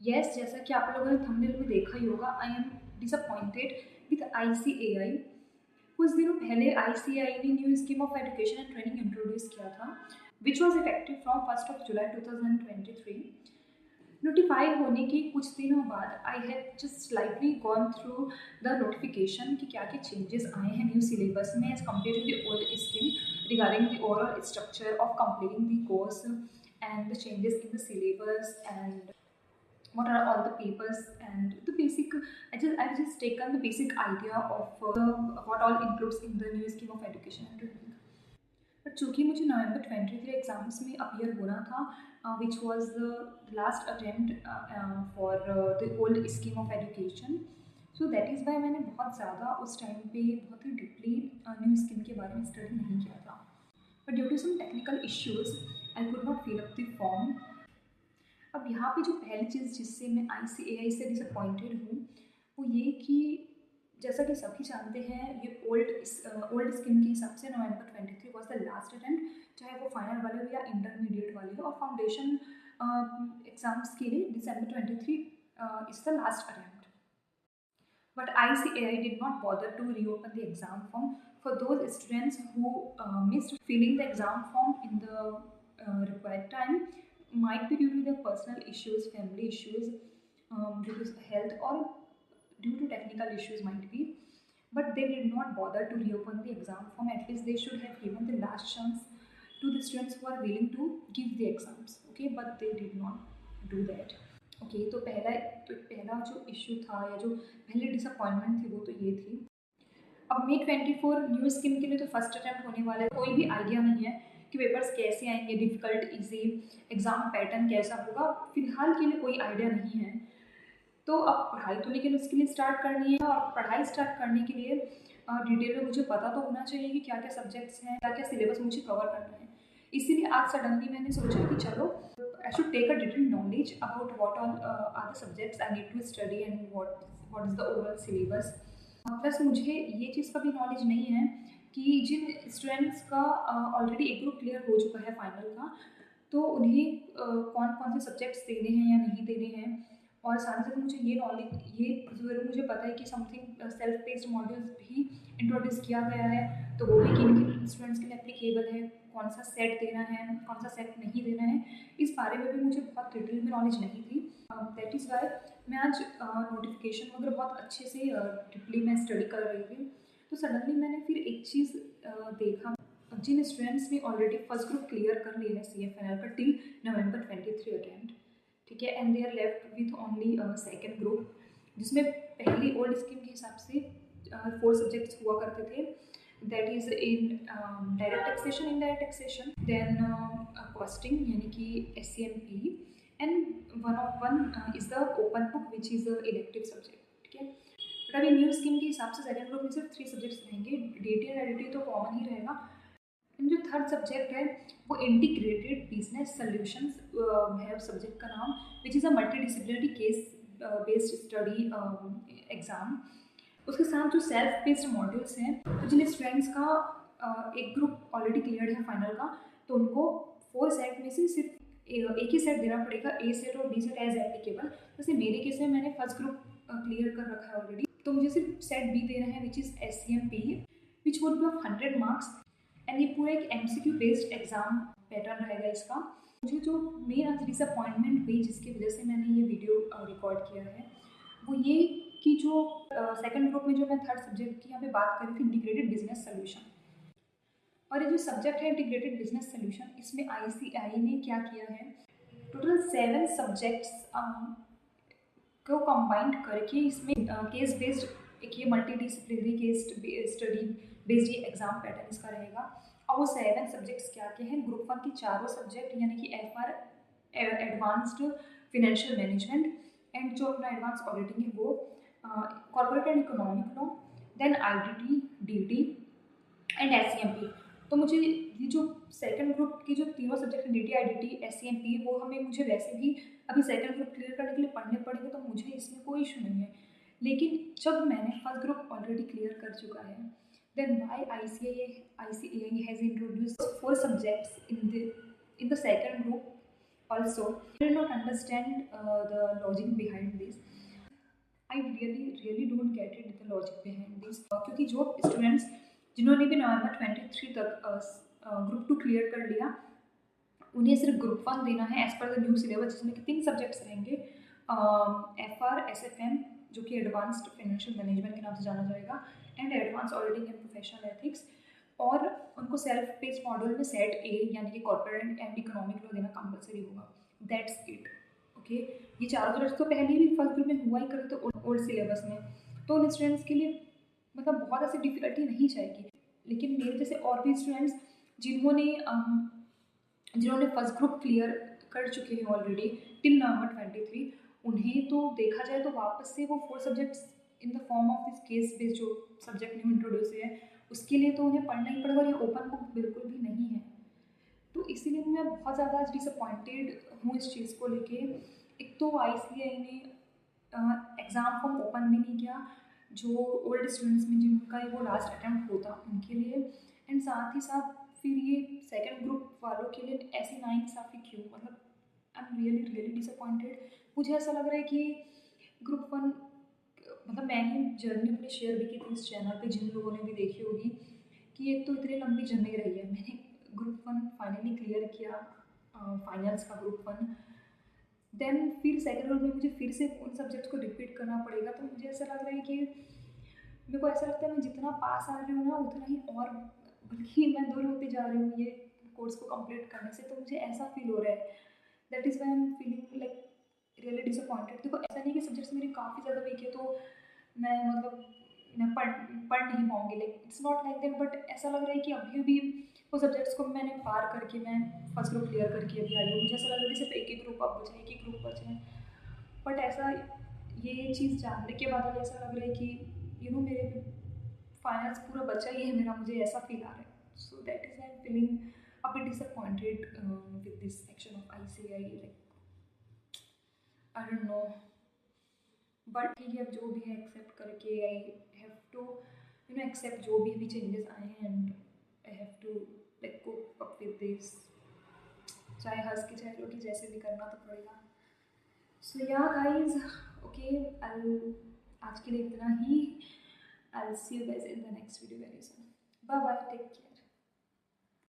Yes, जैसा कि आप लोगों ने थंबनेल में देखा ही होगा, I am disappointed with ICAI. कुछ दिनों पहले आईसीएआई ने new scheme of education and training introduce किया था, which was effective from 1 July 2023। Notify होने के कुछ दिनों बाद I have just slightly gone through the notification कि क्या क्या चेंजेस आए हैं न्यू सिलेबस में as compare to the old scheme regarding the overall structure of completing the course and the changes in the syllabus and what are all the papers and the basic. I've just taken the basic idea of what all includes in the new scheme of education and training. But चूँकि मुझे नवंबर 23 exams में appear होना था, which was the last attempt for the old scheme of education, so that is why मैंने बहुत ज़्यादा उस time पे बहुत ही डीपली न्यू स्कीम के बारे में स्टडी नहीं किया था। But due to some technical issues I could not fill up the form. अब यहाँ पे जो पहली चीज़ जिससे मैं आईसीएआई से डिसअपॉइंटेड हूँ वो ये कि जैसा कि सभी जानते हैं, ये ओल्ड स्कीम के हिसाब से नवंबर 23 वॉज द लास्ट अटेम्प्ट, चाहे वो फाइनल वाले हो या इंटरमीडिएट वाले हो, और फाउंडेशन एग्जाम्स के लिए दिसंबर 23 is the last attempt. But ICAI did not bother to reopen the exam form for those students who missed filling the exam form in the required time, might be due to their personal issues, family issues, due to health, or due to technical issues might be. But they did not bother to reopen the exam form. At least they should have given the last chance to the students who are willing to give the exams. Okay, but they did not do that. Okay, तो पहला जो issue था या जो पहली disappointment थी वो तो ये थी। अब मे 24 न्यू स्कीम के लिए तो फर्स्ट अटैम्प्ट होने वाला है, कोई भी आइडिया नहीं है कि पेपर्स कैसे आएंगे, डिफ़िकल्ट, इजी, एग्ज़ाम पैटर्न कैसा होगा, फिलहाल के लिए कोई आइडिया नहीं है। तो अब पढ़ाई तो लेकिन उसके लिए स्टार्ट करनी है, और पढ़ाई स्टार्ट करने के लिए डिटेल में मुझे पता तो होना चाहिए कि क्या क्या सब्जेक्ट्स हैं, क्या क्या सिलेबस मुझे कवर करना है। इसीलिए आज सडनली मैंने सोचा कि चलो I should take a detail knowledge about what all are the subjects I need to study and what is the overall syllabus. Plus मुझे ये चीज़ का भी नॉलेज नहीं है कि जिन स्टूडेंट्स का ऑलरेडी एक ग्रुप क्लियर हो चुका है फाइनल का, तो उन्हें कौन कौन से सब्जेक्ट्स देने हैं या नहीं देने हैं। और साथ ही साथ मुझे ये नॉलेज, ये ज़रूर मुझे पता है कि समथिंग सेल्फ बेस्ड मॉड्यूल्स भी इंट्रोड्यूस किया गया है, तो वो भी किन किन स्टूडेंट्स के लिए एप्लीकेबल है, कौन सा सेट देना है, कौन सा सेट नहीं देना है, इस बारे में भी मुझे बहुत डिटेल में नॉलेज नहीं थी। दैट इज़ वाई मैं आज नोटिफिकेशन वगैरह बहुत अच्छे से डीपली मैं स्टडी कर रही थी। तो सडनली मैंने फिर एक चीज़ देखा, जिन स्टूडेंट्स ने ऑलरेडी फर्स्ट ग्रुप क्लियर कर लिया है CFNL का टिल नवंबर 23 अटेम्प्ट, ठीक है, and they are left with only second group, जिसमें पहली ओल्ड स्कीम के हिसाब से 4 सब्जेक्ट्स हुआ करते थे, that is in direct taxation, indirect taxation, then costing यानी कि SCMP, and one is the open book which is elective subject, ठीक है। बट अभी न्यू स्कीम के हिसाब से सेकेंड ग्रुप में सिर्फ 3 सब्जेक्ट्स रहेंगे, DT और LT तो कॉमन ही रहेगा। एंड जो थर्ड सब्जेक्ट है वो इंटीग्रेटेड बिजनेस सॉल्यूशंस है उस सब्जेक्ट का नाम, which is a multidisciplinary case based study exam. उसके साथ जो सेल्फ बेस्ड मॉड्यूल्स हैं, तो जिन स्टूडेंट्स का एक ग्रुप ऑलरेडी क्लियर है फाइनल का, तो उनको 4 सेट में से सिर्फ एक ही सेट देना पड़ेगा, A सेट और B सेट एज एप्लीकेबल। जैसे मेरे केस में मैंने फर्स्ट ग्रुप क्लियर कर रखा है ऑलरेडी, तो मुझे सिर्फ सेट B देना है, which is SCMP, which would be of 100 marks, and ये पूरा एक MCQ बेस्ड एग्जाम पैटर्न रहेगा इसका। मुझे जो मेन आज डिसअपॉइंटमेंट हुई जिसकी वजह से मैंने ये वीडियो रिकॉर्ड किया है, वो ये कि जो सेकंड ग्रुप में जो मैं थर्ड सब्जेक्ट की यहाँ पे बात कर रही थी, इंटीग्रेटेड बिजनेस सोल्यूशन, और ये जो सब्जेक्ट है इंटीग्रेटेड बिजनेस सोल्यूशन, इसमें ICAI ने क्या किया है, टोटल 7 सब्जेक्ट्स को कंबाइंड करके इसमें केस बेस्ड एक ये मल्टीडिसिप्लिनरी केस स्टडी बेस्ड ये एग्जाम पैटर्न इसका रहेगा। और वो 7 सब्जेक्ट्स क्या क्या हैं, ग्रुप 1 की चारों सब्जेक्ट यानी कि FR advanced financial management, and जो अपना एडवांस ऑडिटिंग है वो corporate and economic law, then IDT, DT and SCMP। तो मुझे ये जो सेकंड ग्रुप के जो तीनों सब्जेक्ट DT, IDT, SCMP, वो मुझे वैसे भी अभी सेकंड ग्रुप क्लियर करने के लिए पढ़ने पड़ेंगे, तो मुझे इसमें कोई इशू नहीं है। लेकिन जब मैंने फर्स्ट ग्रुप ऑलरेडी क्लियर कर चुका है, then why ICAI has introduce 4 subjects in the second group, Also, I did not understand the logic behind this. I really don't get it the logic behind this, क्योंकि जो students जिन्होंने भी नवंबर 23 तक group 2 clear कर लिया, उन्हें सिर्फ group 1 देना है as per the new syllabus, जिसमें कि 3 सब्जेक्ट्स रहेंगे, FR SFM जो कि एडवांस्ड फाइनेंशियल मैनेजमेंट के नाम से जाना जाएगा, and advance auditing and professional ethics, और उनको सेल्फ पेस्ड मॉड्यूल में सेट ए यानी कि कॉर्पोरेट एंड इकोनॉमिक लॉ देना कंपलसरी होगा। That's it. ओके, ये चारों सब्जेक्ट्स तो पहले भी फर्स्ट ग्रुप में हुआ ही करे थे ओल्ड सिलेबस में, तो उन स्टूडेंट्स के लिए मतलब बहुत ऐसी डिफिकल्टी नहीं जाएगी। लेकिन मेरे जैसे और भी स्टूडेंट्स जिन्होंने फर्स्ट ग्रुप क्लियर कर चुके हैं ऑलरेडी टिल नवंबर 23, उन्हें तो देखा जाए तो वापस से वो 4 subjects in the form of this case based जो सब्जेक्ट न्यू इंट्रोड्यूस है, उसके लिए तो उन्हें पढ़ना ही पड़ेगा, और ये ओपन बुक बिल्कुल भी नहीं है। तो इसीलिए मैं बहुत ज़्यादा आज डिसअपॉइंटेड हूँ इस चीज़ को लेके। एक तो ICAI ने एग्ज़ाम फॉर्म ओपन भी नहीं किया जो ओल्ड स्टूडेंट्स में जिनका वो लास्ट अटैम्प्ट होता उनके लिए, एंड साथ ही साथ फिर ये सेकंड ग्रुप वालों के लिए ऐसी नाइंसाफ़ी क्यों, मतलब आई एम रियली डिसअपॉइंटेड। मुझे ऐसा लग रहा है कि ग्रुप 1, मतलब मैंने जर्नी अपनी शेयर भी की थी इस चैनल पे, जिन लोगों ने भी देखी होगी, कि एक तो इतनी लंबी जर्नी रही है। मैंने ग्रुप 1 फाइनली क्लियर किया, फाइनल्स का ग्रुप 1, देन फिर सेकंड ग्रुप में मुझे फिर से उन सब्जेक्ट्स को रिपीट करना पड़ेगा। तो मुझे ऐसा लग रहा है कि मेरे को ऐसा लगता है मैं जितना पास आ रही हूँ ना उतना ही और बल्कि मैं दूर होती जा रही हूँ ये कोर्स को कंप्लीट करने से। तो मुझे ऐसा फील हो रहा है, that is why I am feeling like really disappointed. देखो ऐसा नहीं कि सब्जेक्ट्स मेरे काफ़ी ज़्यादा वीक है तो मैं मतलब मैं पढ़ नहीं पाऊँगी, like it's not like that, but ऐसा लग रहा है कि अभी भी वो सब्जेक्ट्स को मैंने पार करके मैं फर्स्ट ग्रुप क्लियर करके अभी आई हूँ। मुझे ऐसा लग रहा है कि सिर्फ एक ही ग्रुप अब बचा है, एक ही ग्रुप बचा है, बट ऐसा ये चीज़ जानने के बाद मुझे ऐसा लग रहा है कि मेरे फाइनल्स पूरा बचा ही है मेरा, मुझे ऐसा फील आ रहा है। So that is I am feeling a bit disappointed with this section of ICAI, like I don't know, but ठीक है, अब जो भी है एक्सेप्ट करके आई हैव टू एक्सेप्ट जो भी चेंजेस आए हैं, and I have to like cope up with this, चाहे हंस के चाहे रो के जैसे भी करना तो पड़ेगा। सो या गाइज, ओके, आज के लिए इतना ही। I'll see you guys in the next video very soon. Bye bye, take care.